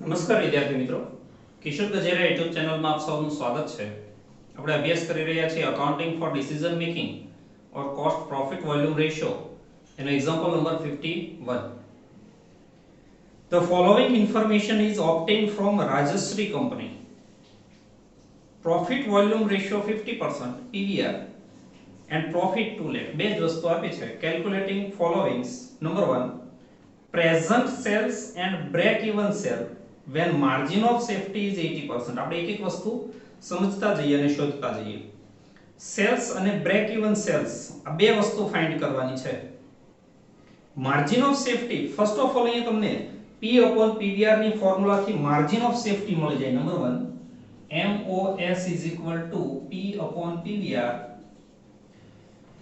નમસ્કાર વિદ્યાર્થી મિત્રો, કિશોર ગજેરા યુટ્યુબ ચેનલમાં આપ સૌનું સ્વાગત છે. આપણે અભ્યાસ કરી રહ્યા છીએ અકાઉન્ટિંગ ફોર ડિસિઝન મેકિંગ ઓર કોસ્ટ પ્રોફિટ વોલ્યુમ રેશિયો એનો example number 51. The following information is obtained from Rajashree Company. Profit volume ratio 50%, PVR and profit to let. બે જ વસ્તુ આપી છે. Calculating followings. Number 1, present sales and break even sale when margin of safety is 80%. આપણે એક એક વસ્તુ સમજતા જઈએ અને શોધતા જઈએ. સેલ્સ અને બ્રેક ઇવન સેલ્સ આ બે વસ્તુ ફાઇન્ડ કરવાની છે. Margin of safety first of all અહીંયા તમને P upon PVR ની ફોર્મ્યુલા થી માર્જિન ઓફ સેફટી મળી જાય. Number 1, MOS is equal to P upon PVR.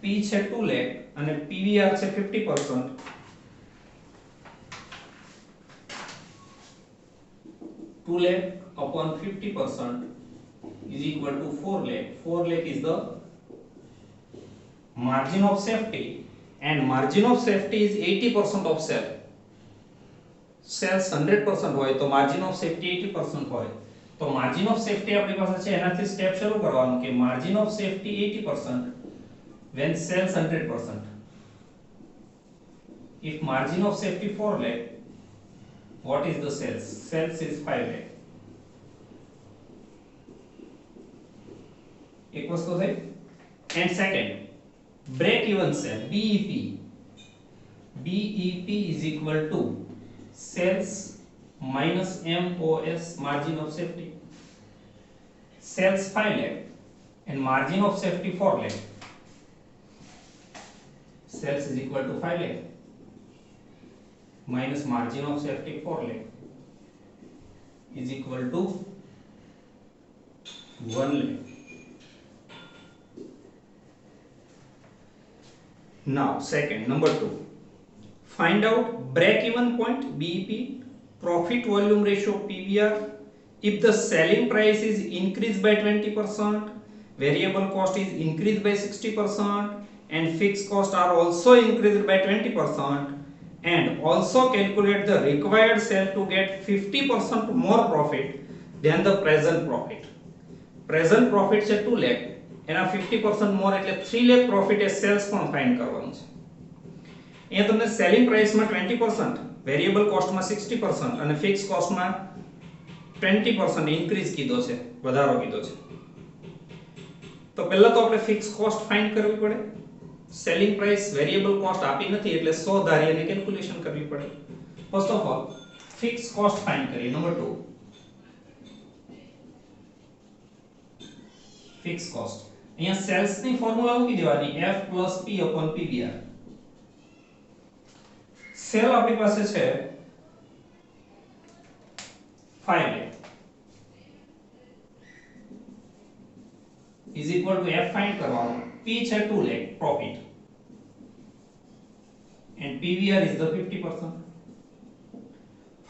P છે 2 લાખ અને PVR છે 50%. 2 lakh upon 50% is equal to 4 lakh. 4 lakh is the margin of safety and margin of safety is 80% of sale. Sales 100% હોય તો margin of safety 80% હોય. તો margin of safety આપણી પાસે છે, એનાથી સ્ટેપ શરૂ કરવાનું કે margin of safety 80% when sales 100%. If margin of safety 4 lakh, what is the sales? Sales is 5 lakh. एक वस्तु થઈ. And second, break even sale, BEP. BEP is equal to sales minus MOS, margin of safety. Sales 5 lakh and margin of safety 4 lakh. Sales is equal to 5 lakh minus margin of safety 4 lakh is equal to 1 lakh. Now second, number 2, find out break even point BEP, profit volume ratio PVR if the selling price is increased by 20%, variable cost is increased by 60% and fixed costs are also increased by 20%. And also calculate the required sale to get 50% more profit than the present profit. Present profit છે 2 lakh, એના 50% more એટલે 3 lakh profit એ cells પણ find કરવાનું છે. અહીંયા તમને selling પ્રાઇસમાં 20%, variable કોસ્ટમાં 60% અને fix કોસ્ટમાં 20% increase કીધો છે, વધારો કીધો છે. તો પહેલા તો આપણે ફિક્સ કોસ્ટ ફાઇન્ડ કરવી પડે. સેલિંગ પ્રાઇસ વેરિયેબલ કોસ્ટ આપી નથી એટલે 100 ધારી અને કેલ્ક્યુલેશન કરવી પડે. First of all fix cost find કરીએ. Number 2, fix cost. અહીંયા સેલ્સ ની ફોર્મ્યુલા મૂકી દેવાની F + P / PVR. સેલ આપણી પાસે છે 5 lakh is equal to F find કરવાનો. P છે 2 lakh profit and PVR is the 50%.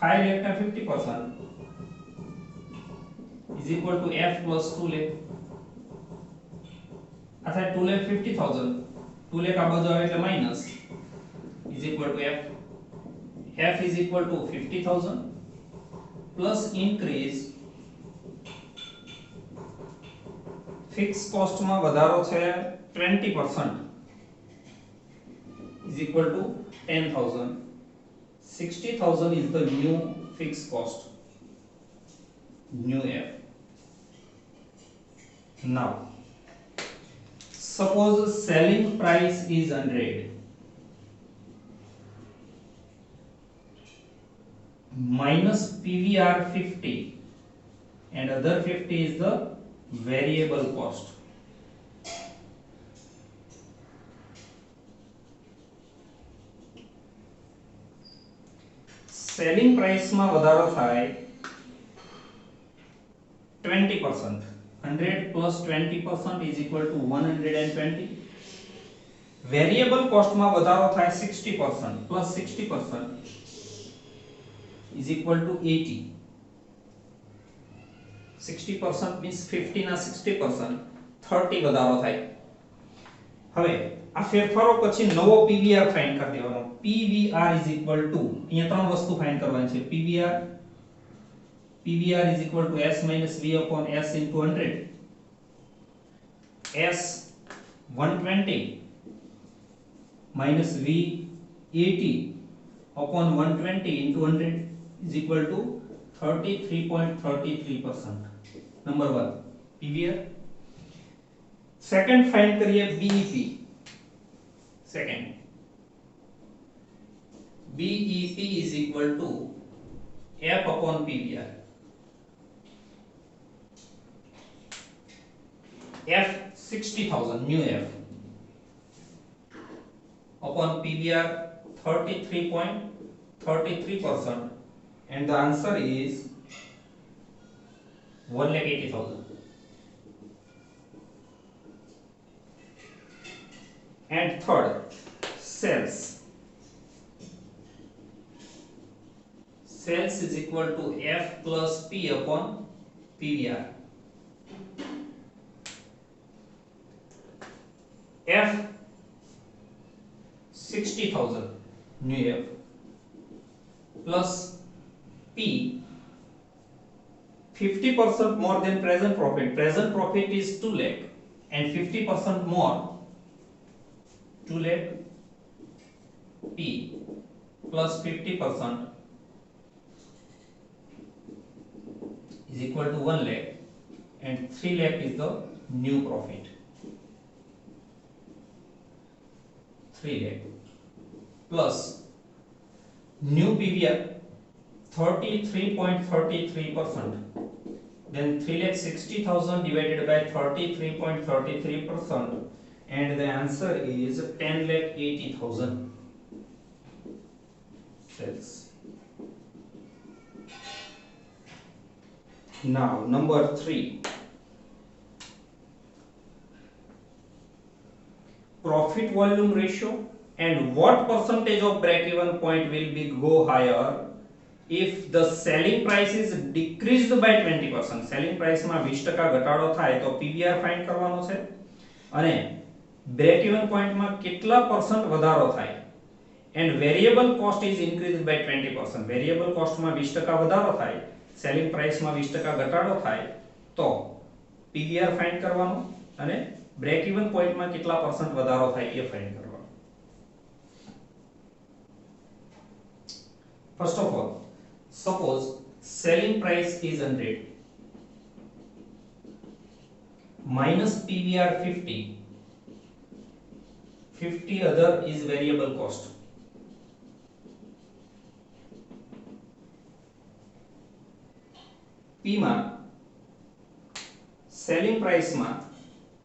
5 lakh ના 50% is equal to F plus 2 lakh. अर्थात 2 lakh 50,000, 2 lakh આ બાજુ આવે એટલે minus is equal to F. F is equal to 50,000 plus increase fixed cost માં વધારો છે 20% is equal to 10,000. 60,000 is the new fixed cost, new F. Now suppose selling price is 100 minus PVR 50 and other 50 is the variable cost. Selling price માં વધારો થાય 20%. 100 plus 20% is equal to 120. Variable cost માં વધારો થાય 60% plus 60% is equal to 80. 60% means 50 ના 60%, 30 વધારો થાય. હવે આ ફેરફારો પછી નવો PVR ફાઇન્ડ કરી દેવાનો. PVR is equal to, અહીંયા ત્રણ વસ્તુ ફાઇન્ડ કરવાની છે. PVR PVR is equal to S minus V upon S into 100. S 120 minus V 80 upon 120 into 100 is equal to 33.33%. Number 1 PVR. Second find करिए BEP. Second BEP is equal to F upon PVR. F 60,000 new F upon PVR 33.33%, and the answer is 1,80,000. And third, sales. Sales is equal to F plus P upon PVR. F 60,000 new F plus P 50% more than present profit. Present profit is 2 lakh and 50% more 2 lakh. P plus 50% is equal to 1 lakh, and 3 lakh is the new profit. 3 lakh plus new PVR 33.33%. Then 3,60,000 divided by 33.33%, and the answer is 10,80,000 sales. Now number 3, profit volume ratio, and what percentage of break even point will be go higher if the selling price is decreased by 20%. selling price માં 20% ઘટાડો થાય તો PVR find કરવાનો છે, અને break even point માં કેટલા % વધારો થાય, and variable cost is increased by 20%. variable cost માં 20% વધારો થાય, selling price માં 20% ઘટાડો થાય તો PVR ફાઇન્ડ કરવાનો, અને break even point માં કેટલા % વધારો થાય એ ફાઇન્ડ કરવાનો. First of all, suppose selling price is 100 minus PVR 50. 50 other is variable cost. P માં selling price માં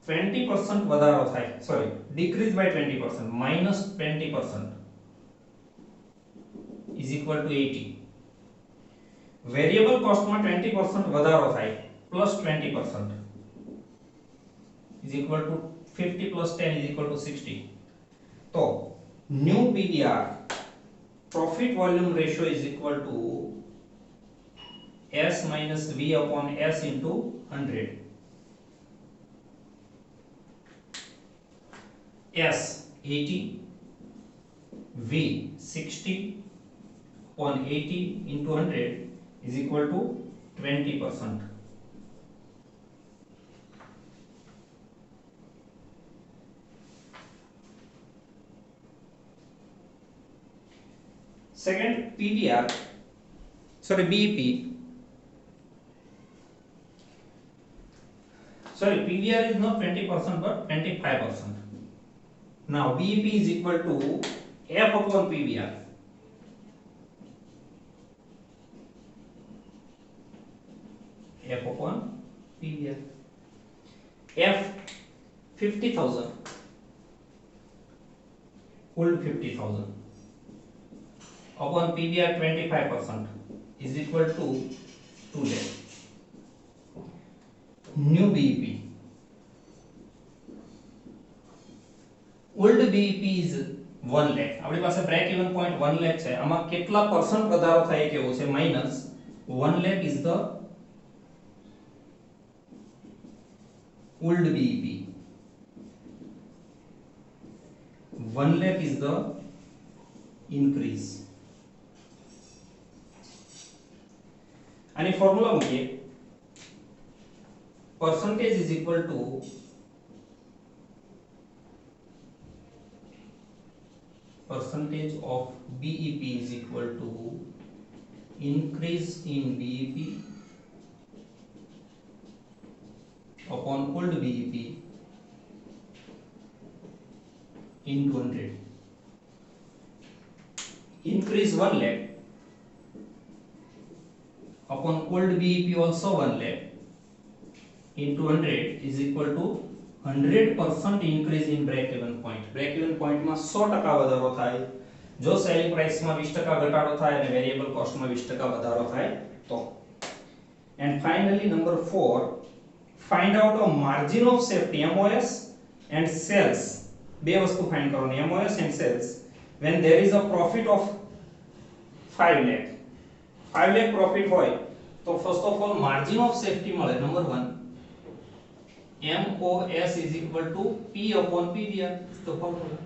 20% વધારો થાય, sorry, decrease by 20%, minus 20% is equal to 80. variable cost માં 20% વધારો થાય, plus 20% is equal to 50 plus 10 is equal to 60. तो new PVR profit volume ratio is equal to S minus V upon S into 100. S 80, V 60 upon 80 into 100 is equal to 20%. Second, PVR, sorry, BEP. Sorry, PVR is not 20% but 25%. Now BEP is equal to F upon PVR. F upon PVR. F 50,000, full 50,000 upon PVR 25% is equal to 2 lakh. New BEP. Old BEP is 1 lakh. આપણી પાસે break even point 1 lakh છે, આમાં કેટલા % વધારો થાય કેવો છે, minus 1 lakh is the old BEP. 1 lakh is the increase. આની ફોર્મ્યુલા મૂકીએ percentage is equal to percentage of BEP is equal to increase in BEP upon old BEP into 100. Increase 1 lakh upon old BEP also 1 lakh into 100 is equal to 100% increase in break even point. Break even point માં 100% વધારો થાય જો selling price માં 20% ઘટાડો થાય અને variable cost માં 20% વધારો થાય તો. And finally number 4, find out a margin of safety MOS and sales. બે વસ્તુ ફાઇન્ડ કરવાની MOS and sales when there is a profit of 5 lakh. 5 lakh profit હોય તો first of all margin of safety મળે number 1. MOS is equal to P upon PVR. It's the formula.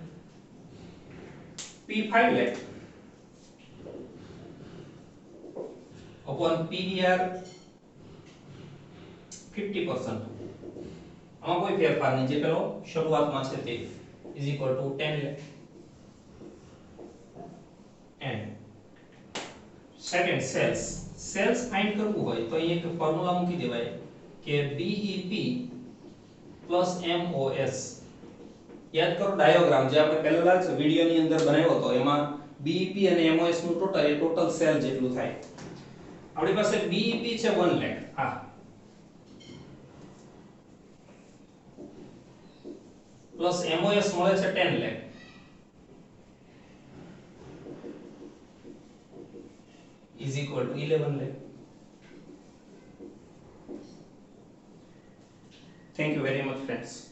P 5 lakh upon PVR 50%. આમાં કોઈ ફેરફાર નહીં, જે પેલો શરૂઆતમાં છે તે is equal to 10 lakh. And second sales find કરવું હોય તો અહીં એક ફોર્મ્યુલા મૂકી દેવાય કે BEP plus MOS. યાદ કરો ડાયાગ્રામ જે આપણે પહેલા જ વિડિયોની અંદર બનાવ્યો હતો, એમાં BEP અને MOS નું ટોટલ સેલ જેટલું થાય. આપણી પાસે BEP છે 1 લાખ, આ પ્લસ MOS મળે છે 10 lakh. is equal to 11 lakh. Thank you very much friends.